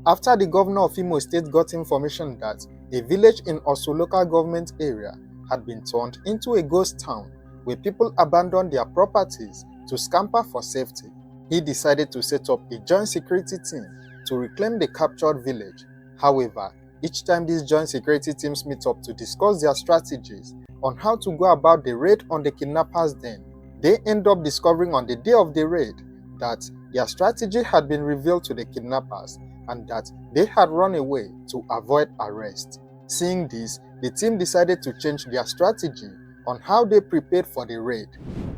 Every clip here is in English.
After the governor of Imo State got information that a village in Osu local government area had been turned into a ghost town where people abandoned their properties to scamper for safety, he decided to set up a joint security team to reclaim the captured village. However, each time these joint security teams meet up to discuss their strategies on how to go about the raid on the kidnappers den, they end up discovering on the day of the raid that their strategy had been revealed to the kidnappers and that they had run away to avoid arrest. Seeing this, the team decided to change their strategy on how they prepared for the raid.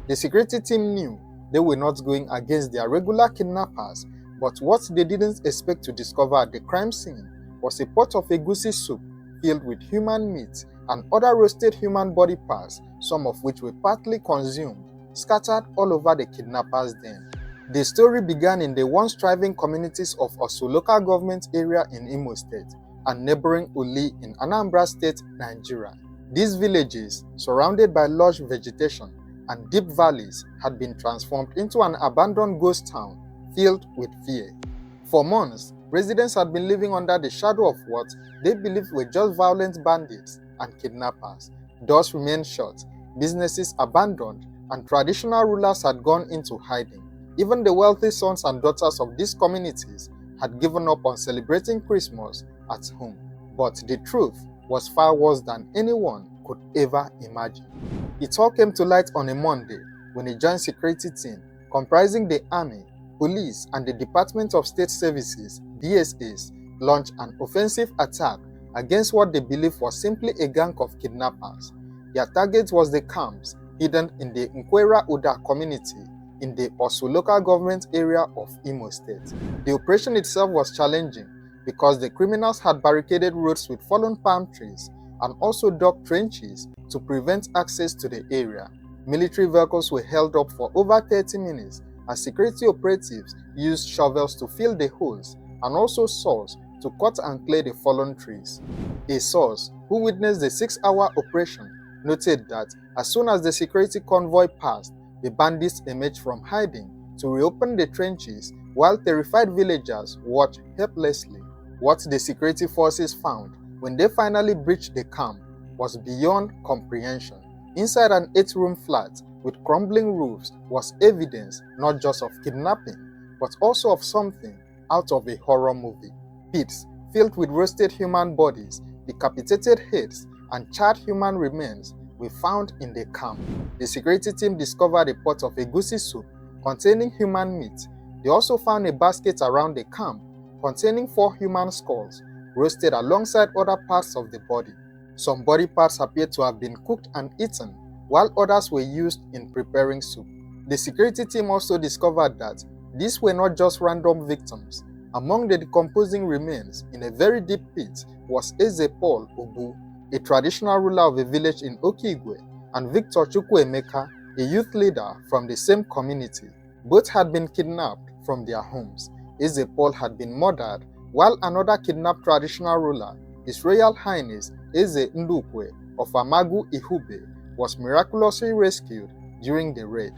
The security team knew they were not going against their regular kidnappers, but what they didn't expect to discover at the crime scene was a pot of egusi soup filled with human meat and other roasted human body parts, some of which were partly consumed, scattered all over the kidnappers' den. The story began in the once thriving communities of Osu local government area in Imo State and neighboring Uli in Anambra State, Nigeria. These villages, surrounded by lush vegetation and deep valleys, had been transformed into an abandoned ghost town filled with fear. For months, residents had been living under the shadow of what they believed were just violent bandits and kidnappers. Doors remained shut, businesses abandoned, and traditional rulers had gone into hiding. Even the wealthy sons and daughters of these communities had given up on celebrating Christmas at home. But the truth was far worse than anyone could ever imagine. It all came to light on a Monday when a joint security team comprising the Army, Police, and the Department of State Services (DSS) launched an offensive attack against what they believed was simply a gang of kidnappers. Their target was the camps hidden in the Nkwera Uda community in the Osu local government area of Imo State. The operation itself was challenging because the criminals had barricaded roads with fallen palm trees and also dug trenches to prevent access to the area. Military vehicles were held up for over 30 minutes as security operatives used shovels to fill the holes and also saws to cut and clear the fallen trees. A source who witnessed the 6-hour operation noted that as soon as the security convoy passed, the bandits emerged from hiding to reopen the trenches while terrified villagers watched helplessly. What the security forces found when they finally breached the camp was beyond comprehension. Inside an 8-room flat with crumbling roofs was evidence not just of kidnapping, but also of something out of a horror movie. Pits filled with roasted human bodies, decapitated heads, and charred human remains were found in the camp. The security team discovered a pot of egusi soup containing human meat. They also found a basket around the camp containing 4 human skulls, roasted alongside other parts of the body. Some body parts appeared to have been cooked and eaten, while others were used in preparing soup. The security team also discovered that these were not just random victims. Among the decomposing remains in a very deep pit was Eze Paul Obu, a traditional ruler of a village in Okigwe, and Victor Chukwuemeka, a youth leader from the same community. Both had been kidnapped from their homes. Eze Paul had been murdered, while another kidnapped traditional ruler, His Royal Highness Eze Ndukwe of Amagu Ihube, was miraculously rescued during the raid.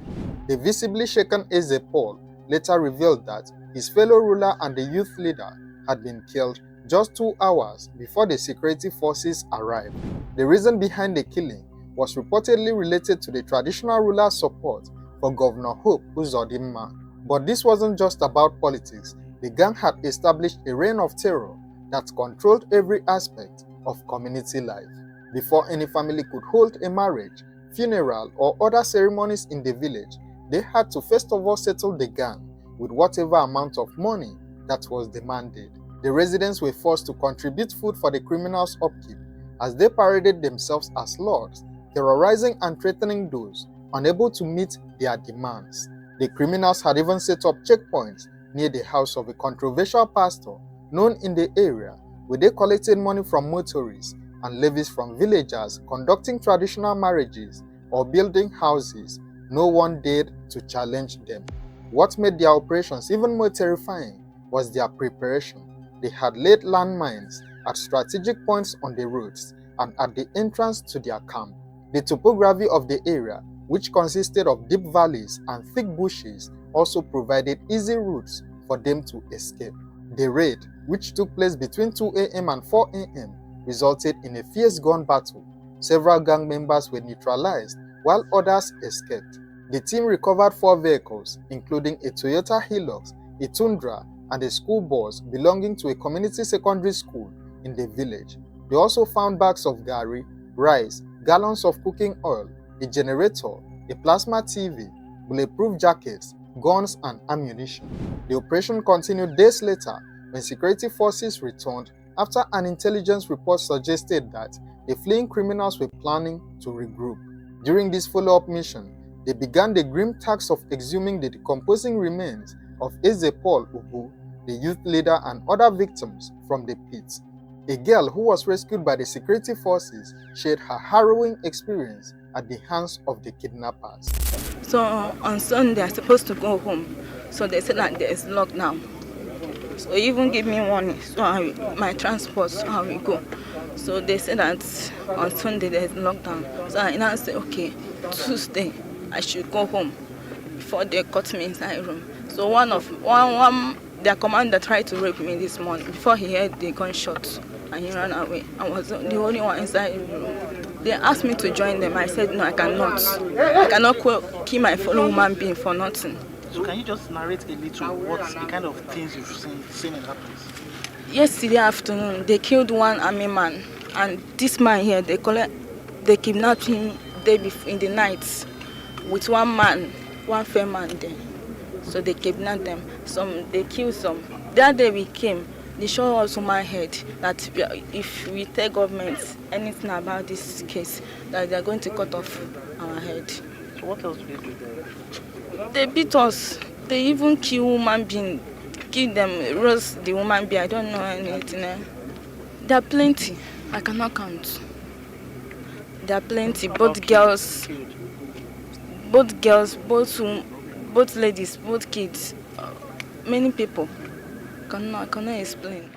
The visibly shaken Eze Paul later revealed that his fellow ruler and the youth leader had been killed just 2 hours before the security forces arrived. The reason behind the killing was reportedly related to the traditional ruler's support for Governor Hope Uzodimma. But this wasn't just about politics. The gang had established a reign of terror that controlled every aspect of community life. Before any family could hold a marriage, funeral, or other ceremonies in the village, they had to first of all settle the gang with whatever amount of money that was demanded. The residents were forced to contribute food for the criminals' upkeep as they paraded themselves as lords, terrorizing and threatening those unable to meet their demands. The criminals had even set up checkpoints near the house of a controversial pastor known in the area, where they collected money from motorists and levies from villagers conducting traditional marriages or building houses. No one dared to challenge them. What made their operations even more terrifying was their preparation. They had laid landmines at strategic points on the roads and at the entrance to their camp. The topography of the area, which consisted of deep valleys and thick bushes, also provided easy routes for them to escape. The raid which took place between 2 a.m. and 4 a.m., resulted in a fierce gun battle. Several gang members were neutralized, while others escaped. The team recovered 4 vehicles, including a Toyota Hilux, a Tundra, and a school bus belonging to a community secondary school in the village. They also found bags of gari, rice, gallons of cooking oil, a generator, a plasma TV, bulletproof jackets, guns, and ammunition. The operation continued days later when security forces returned after an intelligence report suggested that the fleeing criminals were planning to regroup. During this follow-up mission, they began the grim task of exhuming the decomposing remains of Eze Paul Ubu, the youth leader, and other victims from the pit. A girl who was rescued by the security forces shared her harrowing experience at the hands of the kidnappers. So on Sunday, I'm supposed to go home. So they said that there is lockdown. So even give me warning, so my transport, so I will go. So they said that on Sunday there is lockdown. So I now say, okay, Tuesday I should go home before they cut me inside room. So one their commander tried to rape me this morning. Before he heard the gunshot and he ran away. I was the only one inside the room. They asked me to join them. I said no, I cannot. I cannot kill my fellow human being for nothing. So can you just narrate a little what the kind of things you've seen in that place? Yesterday afternoon, they killed one army man, and this man here, they kidnapped him in the night with one man, one fair man there. So they kidnapped them. They killed some. That day we came, they showed us human head that if we tell government anything about this case, that they are going to cut off our head. So what else did they do? They beat us. They even kill human being, kill them, roast the human being. I don't know anything. There are plenty. I cannot count. There are plenty. Both girls, both ladies, both kids. Many people. I cannot explain.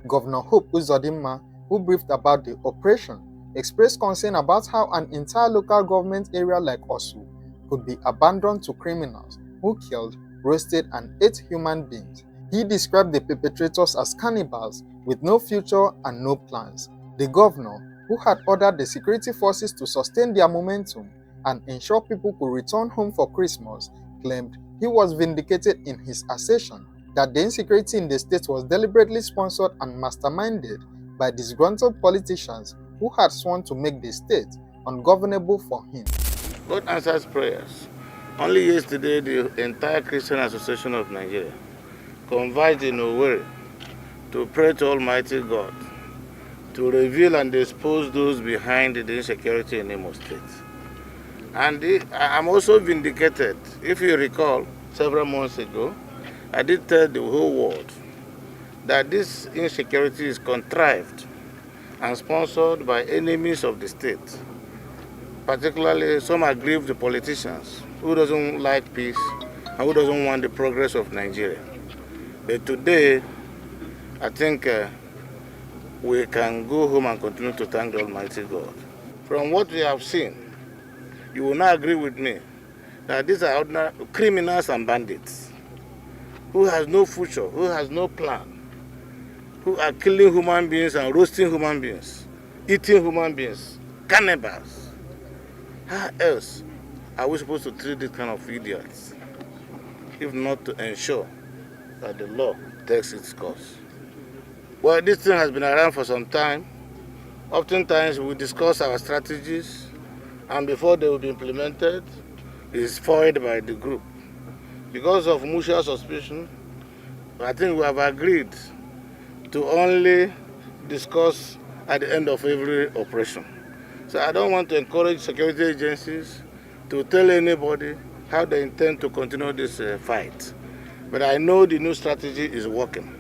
Governor Hope Uzodimma, who briefed about the operation, expressed concern about how an entire local government area like Osu could be abandoned to criminals who killed, roasted, and ate human beings. He described the perpetrators as cannibals with no future and no plans. The governor, who had ordered the security forces to sustain their momentum and ensure people could return home for Christmas, claimed he was vindicated in his assertion that the insecurity in the state was deliberately sponsored and masterminded by disgruntled politicians who had sworn to make the state ungovernable for him. God answers prayers. Only yesterday, the entire Christian Association of Nigeria converged in Owerri to pray to Almighty God to reveal and expose those behind the insecurity in Imo State. And I'm also vindicated. If you recall, several months ago, I did tell the whole world that this insecurity is contrived and sponsored by enemies of the state, particularly some aggrieved politicians who doesn't like peace and who doesn't want the progress of Nigeria. But today, I think we can go home and continue to thank the Almighty God. From what we have seen, you will not agree with me that these are ordinary criminals and bandits who has no future, who has no plan, who are killing human beings and roasting human beings, eating human beings, cannibals. How else are we supposed to treat this kind of idiots, if not to ensure that the law takes its course? Well, this thing has been around for some time. Oftentimes we discuss our strategies, and before they will be implemented, it is foiled by the group. Because of mutual suspicion, I think we have agreed to only discuss at the end of every operation. So I don't want to encourage security agencies to tell anybody how they intend to continue this fight. But I know the new strategy is working,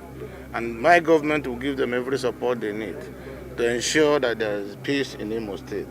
and my government will give them every support they need to ensure that there is peace in Imo State,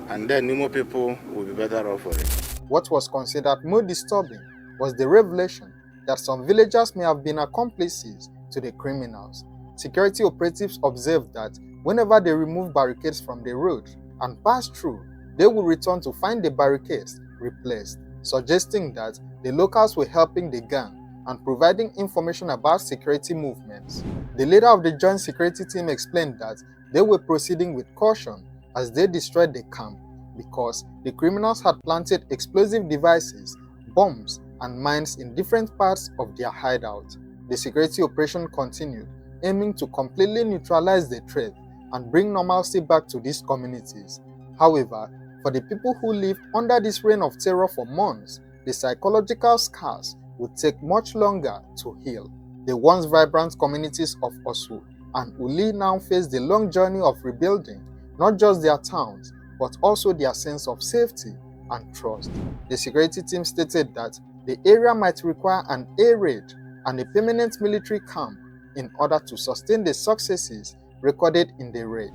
and then Imo people will be better off for it. What was considered more disturbing was the revelation that some villagers may have been accomplices to the criminals. Security operatives observed that whenever they removed barricades from the road and passed through, they would return to find the barricades replaced, suggesting that the locals were helping the gang and providing information about security movements. The leader of the joint security team explained that they were proceeding with caution as they destroyed the camp because the criminals had planted explosive devices, bombs, and mines in different parts of their hideout. The security operation continued, aiming to completely neutralize the threat and bring normalcy back to these communities. However, for the people who live under this reign of terror for months, the psychological scars would take much longer to heal. The once vibrant communities of Osu and Uli now face the long journey of rebuilding not just their towns, but also their sense of safety and trust. The security team stated that the area might require an air raid and a permanent military camp in order to sustain the successes recorded in the raid.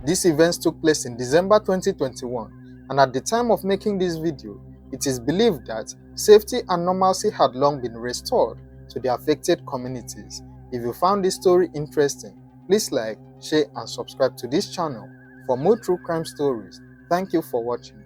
These events took place in December 2021, and at the time of making this video, it is believed that safety and normalcy had long been restored to the affected communities. If you found this story interesting, please like, share and subscribe to this channel for more true crime stories. Thank you for watching.